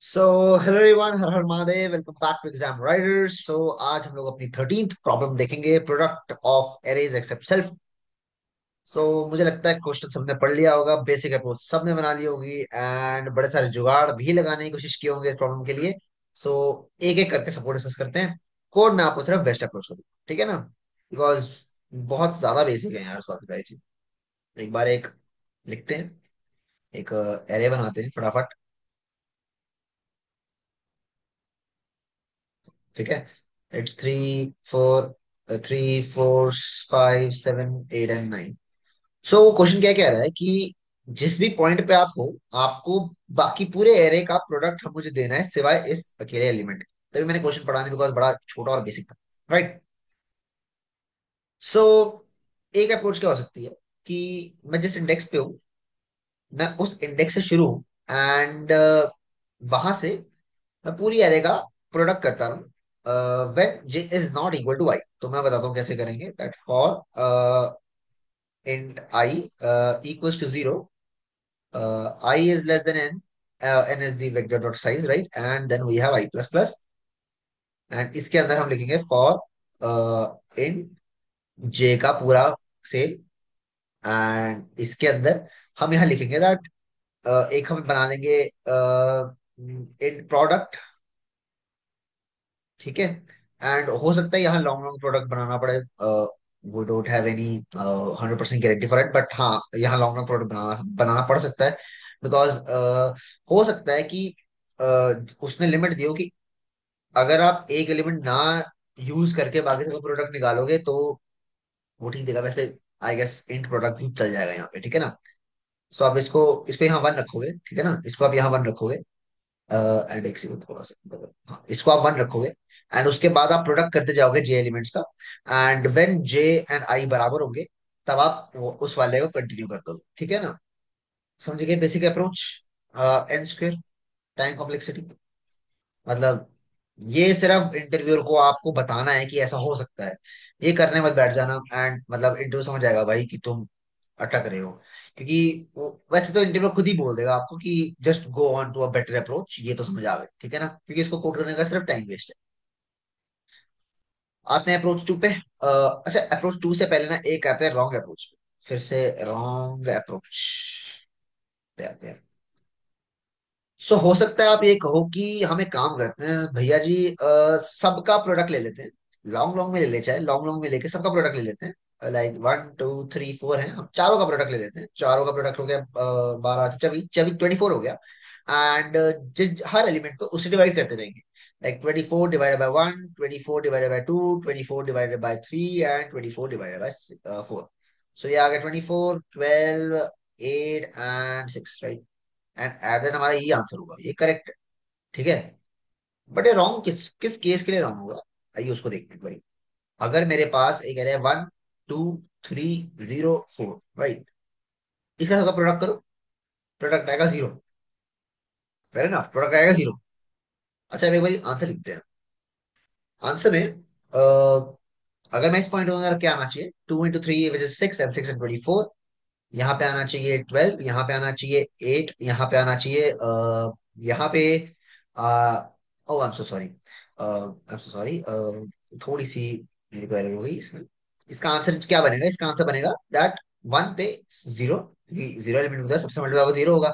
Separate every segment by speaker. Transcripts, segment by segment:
Speaker 1: सो hello everyone, हर हर Mahadev. Welcome back to exam riders. आज हम लोग अपनी 13th प्रॉब्लम देखेंगे, product of arrays except self. मुझे लगता है क्वेश्चन सबने पढ़ लिया होगा, बेसिक अप्रोच सबने बना ली होगी एंड बड़े सारे जुगाड़ भी लगाने की कोशिश की होंगे इस प्रॉब्लम के लिए। सो एक एक करके सपोर्ट डिस्कस करते हैं। कोड में आपको सिर्फ बेस्ट अप्रोच करूँ, ठीक है ना? बिकॉज बहुत ज्यादा बेसिक है यार काफी सारी चीज। एक बार एक लिखते हैं, एक एरे बनाते हैं फटाफट। ठीक है, इट्स 3 4 3 4 5 7 8 एंड 9। क्वेश्चन क्या कह रहा है कि जिस भी पॉइंट पे आप हो, आपको बाकी पूरे एरे का प्रोडक्ट हम मुझे देना है सिवाय इस अकेले एलिमेंट। तभी मैंने क्वेश्चन पढ़ा नहीं, बिकॉज बड़ा छोटा और बेसिक था। राइट। सो एक अप्रोच क्या हो सकती है कि मैं जिस इंडेक्स पे हूँ, मैं उस इंडेक्स से शुरू हूँ एंड वहां से मैं पूरी एरे का प्रोडक्ट करता हूँ when J is not equal to I. तो मैं बताता हूँ कैसे करेंगे that for int I equals to 0, I is less than n, n is the vector dot size, right? And then we have I plus plus, and इसके अंदर हम लिखेंगे फॉर इन j का पूरा सेम। एंड इसके अंदर हम यहाँ लिखेंगे दैट एक हम बना लेंगे इन प्रोडक्ट। ठीक है। एंड हो सकता है यहाँ लॉन्ग लॉन्ग प्रोडक्ट बनाना पड़े। वो don't have any 100% guarantee for it, but हाँ, यहाँ लॉन्ग लॉन्ग प्रोडक्ट बनाना बनाना पड़ सकता है। बिकॉज हो सकता है कि उसने लिमिट दी हो कि अगर आप एक एलिमेंट ना यूज करके बाकी सब प्रोडक्ट निकालोगे तो वो ठीक देगा। वैसे आई गेस इंट प्रोडक्ट भी चल जाएगा यहाँ पे, ठीक है ना? सो आप इसको इसको यहाँ वन रखोगे, ठीक है ना? इसको आप यहाँ वन रखोगे एंड एक सेकंड, थोड़ा सा हाँ, इसको आप वन रखोगे एंड उसके बाद आप प्रोडक्ट करते जाओगे जे एलिमेंट्स का। And when J and I बराबर होंगे, तब आप उस वाले को कंटिन्यू कर दोगे, ठीक है ना? समझ गए basic approach? N square time complexity, मतलब ये सिर्फ इंटरव्यूअर को आपको बताना है कि ऐसा हो सकता है। ये करने मत बैठ जाना एंड मतलब इंटरव्यू समझ जाएगा भाई कि तुम अटक रहे हो। क्योंकि वैसे तो इंटरव्यू खुद ही बोल देगा आपको कि just go on to a better approach, ये तो समझ आ गए, ठीक है ना? क्योंकि इसको कोड करने का सिर्फ टाइम वेस्ट है। आते हैं अप्रोच टू पे। अच्छा, अप्रोच टू से पहले ना एक आता है रॉन्ग अप्रोच। फिर से रॉन्ग अप्रोच पे आते हैं। हो सकता है आप ये कहो कि हम एक काम करते हैं भैया जी, सबका प्रोडक्ट ले लेते हैं। लॉन्ग लॉन्ग में ले ले, चाहे लॉन्ग लॉन्ग में लेके सबका प्रोडक्ट ले लेते हैं। लाइक 1 2 3 4 है, हम चारों का प्रोडक्ट ले लेते हैं। चारों का प्रोडक्ट हो गया 12 चौबीस चौबीस 24 हो गया। एंड जिस हर एलिमेंट को उससे डिवाइड करते रहेंगे। Like 24 divided by 1, 24 divided by 2, 24 divided by 3 and 24 divided by 4। सो ये आ गया 24 12 8 and 6, right? And at that हमारा यही आंसर होगा, ये करेक्ट है। ठीक है। बट ये रॉन्ग किस किस केस के लिए रॉन्ग होगा? आइए उसको देखते हैं भाई। अगर मेरे पास एक एरे 1 2 3 0 4, राइट? इसका सबका प्रोडक्ट करो, प्रोडक्ट आएगा 0। फेयर एनफ, प्रोडक्ट आएगा 0। अच्छा, अब एक बार आंसर लिखते हैं। आंसर में अगर मैं इस पॉइंट में क्या आना चाहिए, 2 into 3 which is 6 and 6 and 24। यहाँ पे आना चाहिए 12, यहाँ पे आना चाहिए 8, यहाँ पे आना चाहिए यहाँ पे oh I am so sorry, I am so sorry, थोड़ी सी मेरी को एरर हो गई इसमें। इसका आंसर क्या बनेगा? इसका आंसर बनेगा दैट 1 पे 0, जीरो एलिमेंट होता है, सबसे मल्टीप्लाई होगा 0 होगा।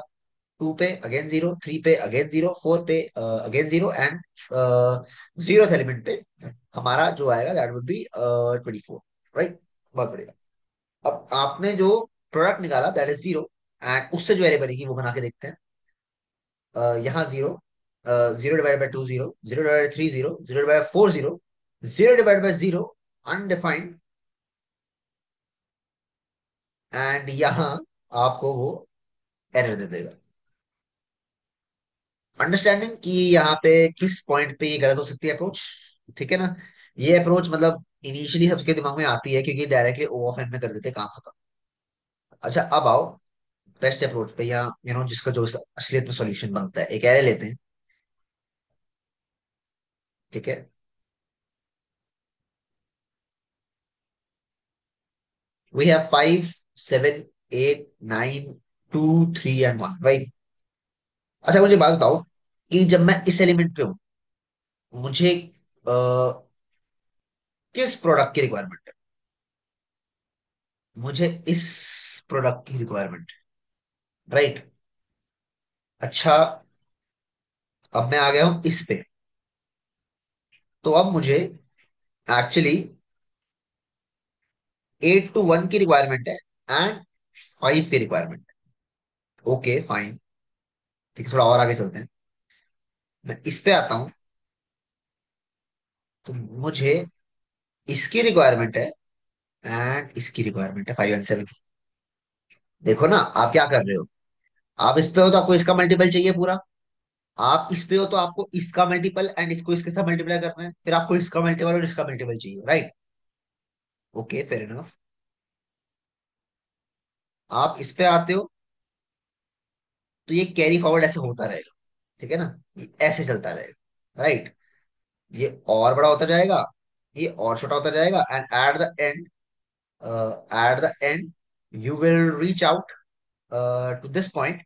Speaker 1: 2 पे अगेन 0, 3 पे अगेन 0, 4 पे अगेन 0 एंड 0th एलिमेंट पे हमारा जो आएगा दैट वुड बी 24। राइट। बहुत बढ़िया। अब आपने जो प्रोडक्ट निकाला दैट इज 0, एंड उससे जो एरे बनेगी वो बना के देखते हैं। यहाँ 0, 0 divide by 2 0, 0 divide by 3 0, 0 divide by 4 0, 0 divide by 0 undefined. And यहाँ आपको वो एरर दे देगा। अंडरस्टैंडिंग कि यहाँ पे किस पॉइंट पे ये गलत हो सकती है अप्रोच, ठीक है ना? ये अप्रोच मतलब इनिशियली सबके दिमाग में आती है क्योंकि डायरेक्टली ओ ऑफ एन में कर देते हैं, काम खत्म। अच्छा, अब आओ बेस्ट अप्रोच पे, या जिसका जो इसका असलियत में सॉल्यूशन बनता है। एक एरे लेते हैं, ठीक है? We have 5 7 8 9 2 3 and 1, right? अच्छा, मुझे बात बताओ, कि जब मैं इस एलिमेंट पे हूं, मुझे अ, किस प्रोडक्ट की रिक्वायरमेंट है। मुझे इस प्रोडक्ट की रिक्वायरमेंट, राइट। अच्छा, अब मैं आ गया हूं इस पे। तो अब मुझे एक्चुअली 8 to 1 की रिक्वायरमेंट है एंड 5 की रिक्वायरमेंट है। ओके फाइन, ठीक है, थोड़ा और आगे चलते हैं। मैं इस पे आता हूं। तो मुझे इसकी रिक्वायरमेंट है एंड इसकी रिक्वायरमेंट है 5 and 7 की। देखो ना, आप क्या कर रहे हो। आप इस पे हो तो आपको इसका मल्टीपल चाहिए पूरा। आप इस पे हो तो आपको इसका मल्टीपल एंड इसको इसके साथ मल्टीप्लाई करना है, फिर आपको इसका मल्टीपल और इसका मल्टीपल चाहिए, राइट। Okay fair enough. आप इस पे आते हो तो ये कैरी फॉरवर्ड ऐसे होता रहेगा, ठीक है ना। ये ऐसे चलता रहेगा, राइट। ये और बड़ा होता जाएगा, ये और छोटा होता जाएगा and at the end you will reach out to this point.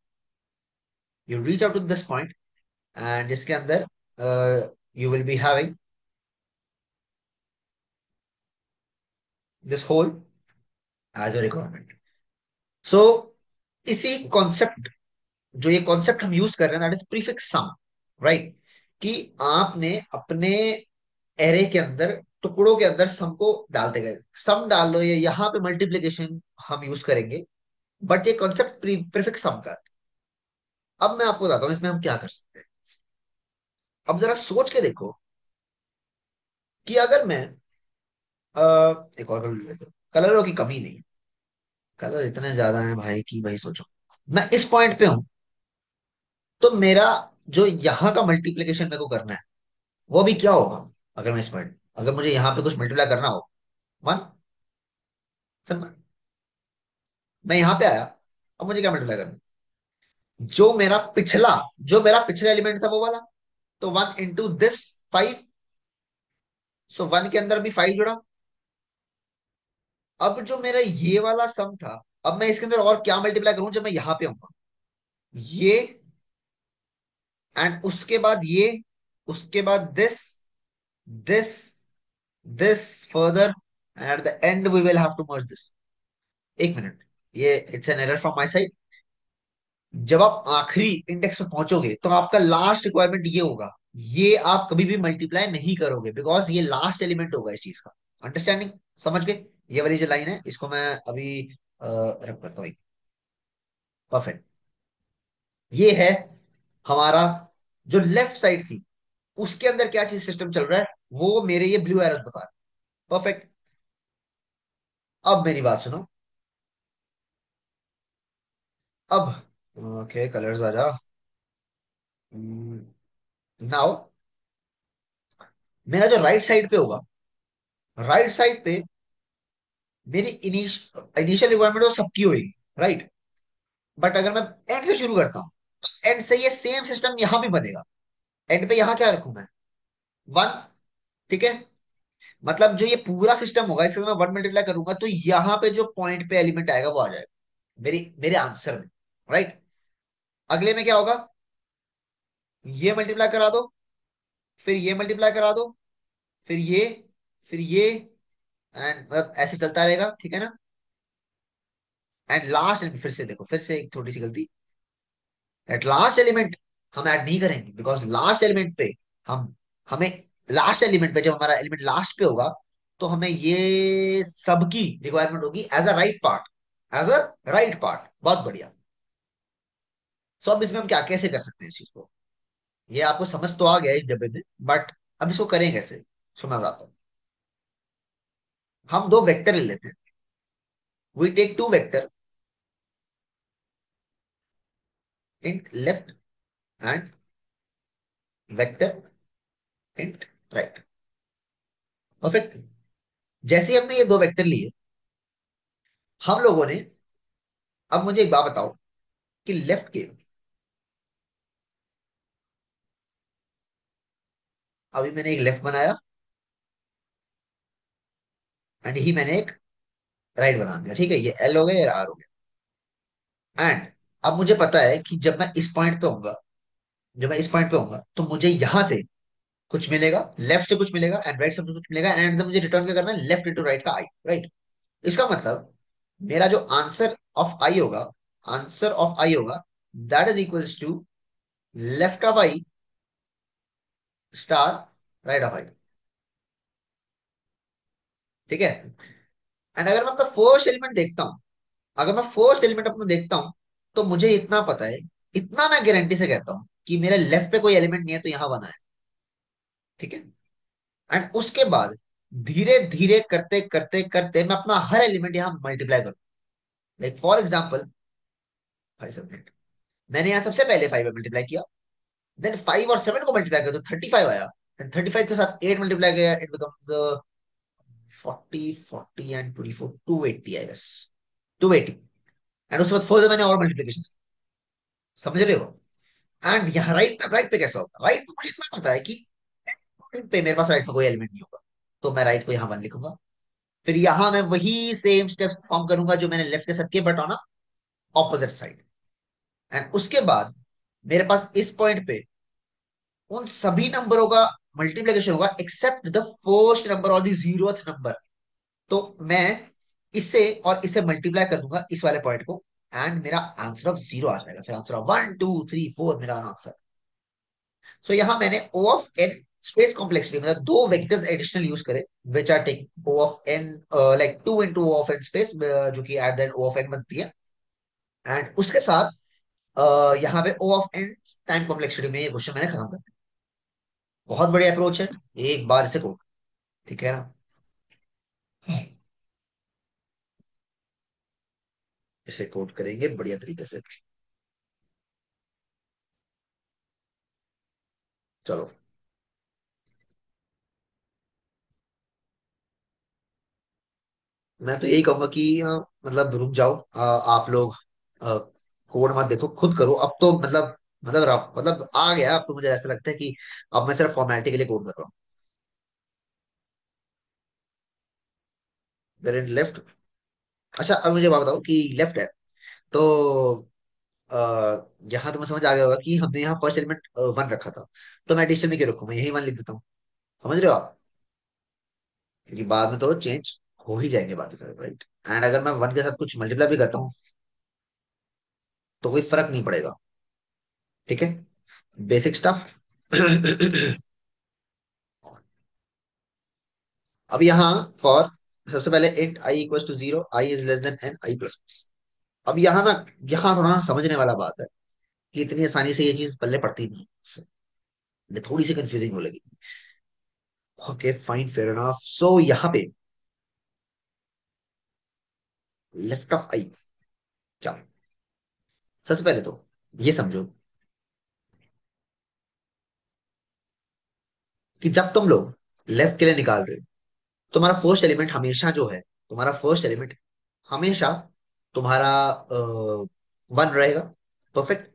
Speaker 1: You reach out to this point and इसके अंदर you will be having this whole as a requirement. So इसी कॉन्सेप्ट, जो ये कॉन्सेप्ट हम यूज कर रहे हैं, that is prefix sum, right. कि आपने अपने एरे के अंदर, टुकड़ों के अंदर सम को डालते गए। सम डाल लो, ये यहाँ पे मल्टीप्लीकेशन हम यूज करेंगे, बट ये कॉन्सेप्ट प्रीफिक्स सम का है। अब मैं आपको बताता हूँ इसमें हम क्या कर सकते हैं। अब जरा सोच के देखो कि अगर मैं एक और कलर लेते, कलरों की कमी नहीं है, कलर इतने ज्यादा हैं भाई कि भाई सोचो। मैं इस पॉइंट पे हूं, तो मेरा जो यहाँ का मल्टीप्लीकेशन मेरे को करना है, वो भी क्या होगा। अगर मैं इस पॉइंट, अगर मुझे यहाँ पे कुछ मल्टीप्लाई करना हो, 1, सिंपल। मैं यहाँ पे आया, अब मुझे क्या मल्टीप्लाई करना है? जो मेरा पिछला एलिमेंट था वो वाला। तो 1 into this 5। सो 1 के अंदर भी 5 जुड़ा। अब जो मेरा ये वाला सम था, अब मैं इसके अंदर और क्या मल्टीप्लाई करूं जब मैं यहां पे आऊंगा। ये एंड उसके बाद ये, उसके बाद this this further and at the end we will have to merge this. एक मिनट, ये it's an error from my side. जब आप आखिरी इंडेक्स पे पहुंचोगे तो आपका लास्ट रिक्वायरमेंट ये होगा। ये आप कभी भी मल्टीप्लाई नहीं करोगे बिकॉज ये लास्ट एलिमेंट होगा इस चीज का। अंडरस्टैंडिंग, समझ गए। ये वाली जो लाइन है इसको मैं अभी रब करता हूँ। परफेक्ट। ये है हमारा जो लेफ्ट साइड थी, उसके अंदर क्या चीज सिस्टम चल रहा है, वो मेरे ये ब्लू एरोस बता रहे हैं। परफेक्ट। अब मेरी बात सुनो। अब ओके कलर्स आ जा। नाउ मेरा जो राइट साइड पे होगा, राइट साइड पे मेरी इनिशियल रिक्वायरमेंट वो सबकी होगी, राइट। बट अगर मैं एंड से शुरू करता हूँ, एंड से ये सेम सिस्टम यहां भी बनेगा। एंड पे यहां क्या रखूं मैं, 1, ठीक है। मतलब जो ये पूरा सिस्टम होगा इसके अंदर मैं 1 मल्टीप्लाई करूंगा तो यहाँ पे जो पॉइंट पे एलिमेंट आएगा वो आ जाएगा मेरी मेरे आंसर में, राइट। अगले में क्या होगा, ये मल्टीप्लाई करा दो, फिर ये मल्टीप्लाई करा दो, फिर ये, फिर ये एंड मतलब ऐसे चलता रहेगा, ठीक है ना। एंड लास्ट, फिर से देखो, फिर से एक छोटी सी गलती। एट लास्ट एलिमेंट हम ऐड नहीं करेंगे बिकॉज लास्ट एलिमेंट पे हम हमें लास्ट एलिमेंट पे, जब हमारा एलिमेंट लास्ट पे होगा, तो हमें ये सबकी रिक्वायरमेंट होगी as a right part, as a right part. बहुत बढ़िया। सो अब इसमें हम क्या कैसे कर सकते हैं इस चीज को। ये आपको समझ तो आ गया इस डब्बे में, बट अब इसको करें कैसे, सो मैं बताता हूँ। हम दो वेक्टर ले लेते हैं। We take two vector in left and vector in right. Perfect. जैसे ही हमने ये दो वेक्टर लिए, हम लोगों ने, अब मुझे एक बात बताओ कि लेफ्ट के, अभी मैंने एक लेफ्ट बनाया एंड ही मैंने एक राइट बना दिया, ठीक है। ये एल हो गया, ये आर हो गया। एंड अब मुझे पता है कि जब मैं इस पॉइंट पे होऊंगा जब मैं इस पॉइंट पे होऊंगा तो मुझे यहां से कुछ मिलेगा, लेफ्ट से कुछ मिलेगा एंड राइट से कुछ मिलेगा, एंड मुझे रिटर्न क्या करना है, लेफ्ट इंटू राइट का आई, राइट। इसका मतलब मेरा जो आंसर ऑफ आई होगा, आंसर ऑफ आई होगा, that is equals to left of I star right of I. ठीक है। एंड अगर मैं अपना फर्स्ट एलिमेंट देखता हूं, अगर मैं फर्स्ट एलिमेंट अपना देखता हूं, तो मुझे इतना पता है, इतना मैं गारंटी से कहता हूं कि मेरे लेफ्ट पे कोई एलिमेंट नहीं है, तो यहां बना है। ठीक है। एंड उसके बाद धीरे धीरे करते करते करते मैं अपना हर एलिमेंट यहां मल्टीप्लाई करूं। लाइक फॉर एग्जाम्पल 5 7 8, मैंने यहां सबसे पहले 5 मल्टीप्लाई किया, देन 5 और 7 को मल्टीप्लाई किया तो 35 आया, एंड 35 के साथ 8 मल्टीप्लाई किया, it becomes 40 and 24 280 I guess, 280। And उसके बाद फर्दर मैंने और मल्टीप्लीकेशन, समझ रहे हो। एंड यहाँ राइट राइट पे कैसा होगा, राइट पे मुझे इतना पता है कि राइट पे मेरे पास राइट पे कोई एलिमेंट नहीं होगा, तो मैं राइट को यहाँ 1 लिखूंगा। फिर यहाँ मैं वही सेम स्टेप फॉर्म करूंगा जो मैंने लेफ्ट के साथ किए, but on opposite side. And उसके बाद मेरे पास इस पॉइंट पे उन सभी नंबरों का मल्टीप्लीकेशन होगा एक्सेप्ट द फर्स्ट नंबर और द जीरोथ नंबर। तो मैं इससे और इससे मल्टीप्लाई कर दूंगा इस वाले पॉइंट को, एंड मेरा आंसर ऑफ जीरो आ जाएगा। फिर आंसर ऑफ 1 2 3 4 मेरा आंसर। सो यहाँ मैंने O of N space complexity मतलब दो वेक्टर्स एडिशनल यूज करे, which are take O of N, like 2 into O of N space, जो कि at the end O of N बनती है। एंड उसके साथ यहाँ पे O of N time complexity में ये क्वेश्चन मैंने खत्म कर दिया। बहुत बढ़िया अप्रोच है, एक बार इसे कोड। ठीक है ना। इसे कोड करेंगे बढ़िया तरीके से। चलो, मैं तो यही कहूंगा कि मतलब रुक जाओ, आप लोग कोड मत देखो, खुद करो अब तो। मतलब रफ मतलब आ गया, अब तो मुझे ऐसा लगता है कि अब मैं सिर्फ फॉर्मेलिटी के लिए कोड कर रहा हूँ। Very left. अच्छा अब मुझे बात बताओ कि लेफ्ट है तो आ, यहाँ तो मैं समझ आ गया होगा कि हमने यहाँ फर्स्ट एलिमेंट 1 रखा था, तो मैं एडिशन में क्यों रखूँ, मैं यही 1 लिख देता हूँ। समझ रहे हो आप। क्योंकि बाद में तो चेंज हो ही जाएंगे बाकी सारे, राइट। एंड अगर मैं 1 के साथ कुछ मल्टीप्लाई भी करता हूँ तो कोई फर्क नहीं पड़ेगा। ठीक है। Basic stuff. अब यहाँ फॉर सबसे पहले int I equal to 0, I is less than N I plus. अब यहाँ ना, यहाँ थोड़ा ना समझने वाला बात है कि इतनी आसानी से ये चीज पल्ले पड़ती नहीं है, ये थोड़ी सी कंफ्यूजिंग हो लगी। Okay fine fair enough. So यहाँ पे लेफ्ट ऑफ आई क्या, सबसे पहले तो ये समझो कि जब तुम लोग लेफ्ट के लिए निकाल रहे हो, तुम्हारा फर्स्ट एलिमेंट हमेशा जो है, तुम्हारा फर्स्ट एलिमेंट हमेशा तुम्हारा 1 रहेगा। परफेक्ट।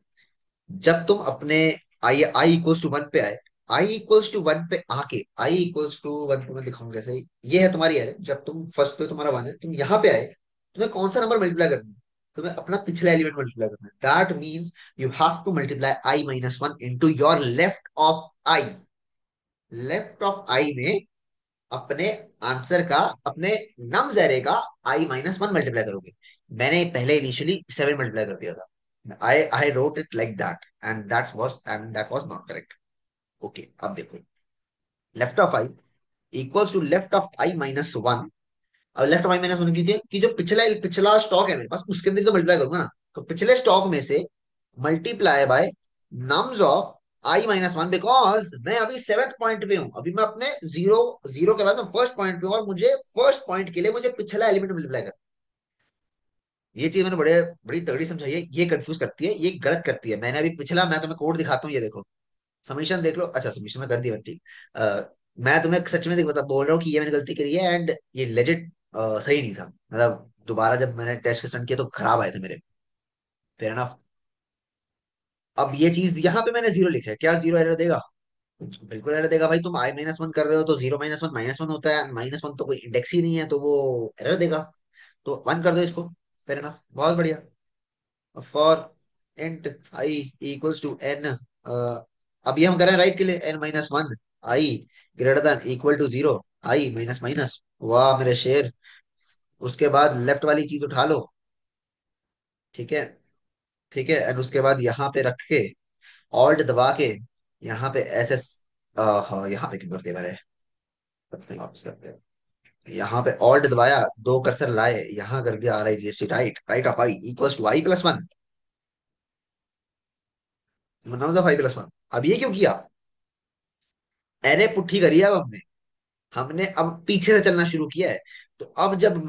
Speaker 1: जब तुम अपने आई आई इक्वल्स टू 1 पे आए, आई इक्वल्स टू 1 पे आके, आई इक्वल्स टू 1 को मैं दिखाऊंगा कैसे। ये है तुम्हारी है, जब तुम फर्स्ट पे तुम्हारा 1 है, तुम यहाँ पे आए, तुम्हें कौन सा नंबर मल्टीप्लाई करना है, तुम्हें अपना पिछला एलिमेंट मल्टीप्लाई करना है। That means you have to multiply I minus 1 into your left of I. Left of I में अपने आंसर का, अपने नम्स एरे का i-1 मल्टीप्लाई करोगे। मैंने पहले इनिशियली 7 मल्टीप्लाई कर दिया था, I I wrote it like that, and that was not correct. Okay अब देखो, left of I equals to left of i-1। अब लेफ्ट ऑफ i-1 क्योंकि कि जो पिछला पिछला स्टॉक है मेरे पास, उसके अंदर तो मल्टीप्लाई करूंगा ना, तो पिछले स्टॉक में से multiply by nums of i-1, because मैं अभी 7th पॉइंट पे हूं, अभी मैं अपने जीरो जीरो के बाद मैं फर्स्ट पॉइंट पे हूं, और मुझे फर्स्ट पॉइंट के लिए मुझे पिछला एलिमेंट मल्टीप्लाई करना। ये चीज मैंने बड़े बड़ी तगड़ी समझाई है, ये कंफ्यूज करती है, ये गलत करती है। मैंने अभी पिछला, मैं तुम्हें कोड दिखाता हूँ, ये देखो, समीशन देख लो। अच्छा समीशन में कर दिया ठीक। मैं तुम्हें सच में बता बोल रहा हूँ कि ये मैंने गलती करी है, एंड ये लेजिट सही नहीं था। मतलब दोबारा जब मैंने टेस्ट रन किया तो खराब आए थे मेरे। Fair enough. अब ये चीज यहाँ पे मैंने जीरो लिखा है, क्या जीरो एरर देगा? बिल्कुल एरर देगा भाई, तुम i-1 कर रहे हो तो 0-1 होता है, -1 तो कोई इंडेक्स ही नहीं है, तो वो एरर देगा। तो 1 कर दो इसको। फेयर एनफ, बहुत बढ़िया। For int I equals to N अब ये हम कर रहे हैं राइट के लिए, n-1 I greater than equal to 0, I minus minus, वाह मेरे शेर। उसके बाद लेफ्ट वाली चीज उठा लो, ठीक है, ठीक है, एंड उसके बाद यहाँ पे रख के ऑल्ट दबा के यहाँ पे एस एस, हाँ यहाँ पे क्यों करते हैं, वापस करते हैं। यहाँ पे ऑल्ट दबाया, दो कर्सर लाए, यहाँ कर दिया RIGST, right, right of I equals to i+1, नाउन ऑफ i+1। अब ये क्यों किया, एरे पुट्ठी करी है अब हमने, हमने अब पीछे से चलना शुरू किया है। तो अब जब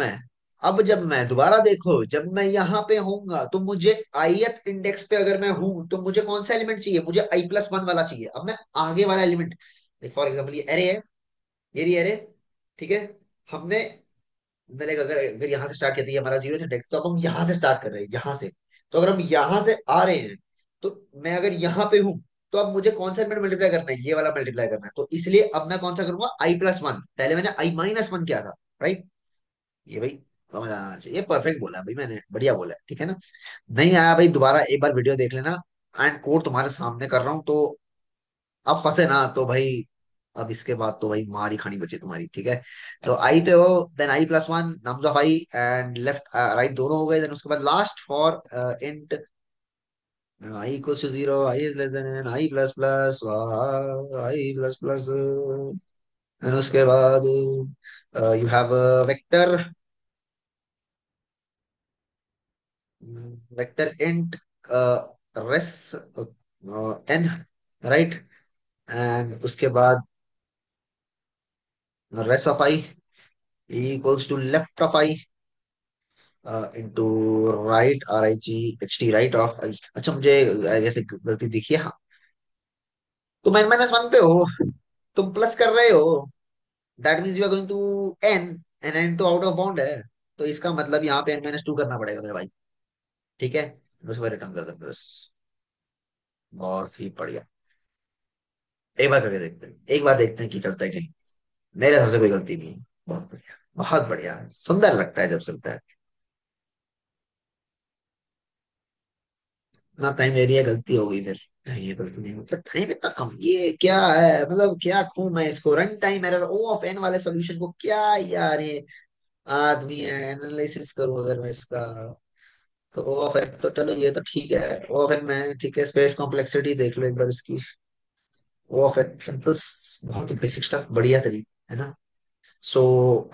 Speaker 1: मैं दोबारा देखो, जब मैं यहाँ पे होऊंगा तो मुझे ith इंडेक्स पे अगर मैं हूं तो मुझे कौन सा एलिमेंट चाहिए, मुझे i+1 वाला चाहिए। अब मैं आगे वाला एलिमेंट, फॉर एग्जाम्पल ये एरे है, ये रही एरे, ठीक है, हमने, मैंने अगर अगर यहाँ से स्टार्ट किया था, ये हमारा 0th इंडेक्स, तो अब हम यहाँ से स्टार्ट कर रहे हैं, यहाँ से। तो अगर हम यहाँ से आ रहे हैं, तो मैं अगर यहाँ पे हूँ, तो अब मुझे कौन सा एलिमेंट मल्टीप्लाई करना है, ये वाला मल्टीप्लाई करना है। तो इसलिए अब मैं कौन सा करूंगा, i+1, पहले मैंने i-1 किया था, राइट। ये भाई समझ आना चाहिए, ये परफेक्ट बोला है भाई मैंने, बढ़िया बोला है, ठीक है ना। नहीं आया भाई, दोबारा एक बार वीडियो देख लेना, एंड कोड तुम्हारे सामने कर रहा हूँ, तो अब फंसे ना तो भाई, अब इसके बाद तो भाई मार ही खानी बची तुम्हारी, ठीक है। तो आई पे हो, then i+1 nums of i, and left right दोनों हो गए, देन उसके बाद last for int I equals to 0, I is less than n, i++, i++, and उसके बाद you have vector, vector int res n, right, and उसके बाद res of I equals to left of i into right RIGHT, right of i. अच्छा मुझे जैसे गलती दिखी है, हाँ, तुम n-1 पे हो, तुम प्लस कर रहे हो, that means you are going to n, N N तो आउट ऑफ बाउंड है, तो इसका मतलब यहाँ पे n-2 करना पड़ेगा मेरे भाई, ठीक है। उसके बाद रिटर्न कर दो बस, बहुत ही बढ़िया। एक बार करके देखते हैं, एक बार देखते हैं कि चलता है कि नहीं। मेरे हिसाब से कोई गलती नहीं है, बहुत बढ़िया, बहुत बढ़िया, सुंदर लगता है जब चलता है। ना टाइम ले लिया, गलती हो गई फिर। नहीं ये गलती नहीं मतलब, टाइम इतना कम, ये क्या है, मतलब क्या कहूं मैं इसको, रन टाइम एरर O(n) वाले सॉल्यूशन को क्या यार, ये आदमी एनालिसिस करूं अगर मैं इसका, तो O(n) तो चलो ये तो ठीक है, O(n) में ठीक है, स्पेस कॉम्प्लेक्सिटी देख लो एक बार इसकी, O(n) सिंपल, बहुत बेसिक स्टफ, बढ़िया तरीके है ना। So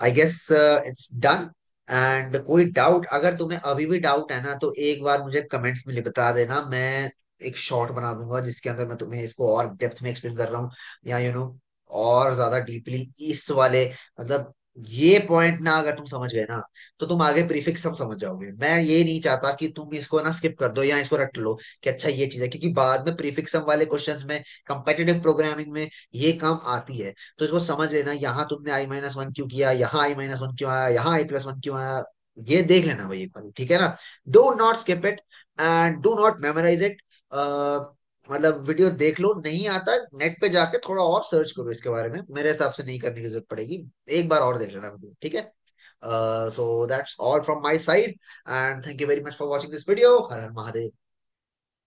Speaker 1: I guess it's done. And कोई डाउट, अगर तुम्हें अभी भी डाउट है ना, तो एक बार मुझे कमेंट्स में बता देना, मैं एक शॉर्ट बना दूंगा जिसके अंदर मैं तुम्हें इसको और डेप्थ में एक्सप्लेन कर रहा हूँ, या और ज्यादा डीपली इस वाले, मतलब ये पॉइंट ना अगर तुम समझ गए ना, तो तुम आगे प्रीफिक्स सब समझ जाओगे। मैं ये नहीं चाहता कि तुम इसको ना स्किप कर दो या इसको रट लो कि अच्छा ये चीज है, क्योंकि बाद में प्रीफिक्सम वाले क्वेश्चंस में, कंपेटिटिव प्रोग्रामिंग में ये काम आती है। तो इसको समझ लेना, यहाँ तुमने i-1 क्यों किया, यहाँ i-1 क्यों आया, यहाँ i+1 क्यों आया, ये देख लेना भाई एक बार, ठीक है ना। Do not skip it and do not memorize it. मतलब वीडियो देख लो, नहीं आता नेट पे जाके थोड़ा और सर्च करो इसके बारे में, मेरे हिसाब से नहीं करने की जरूरत पड़ेगी, एक बार और देख लेना वीडियो, ठीक है। So that's all from my side, and thank you very much for watching this video. हर हर महादेव।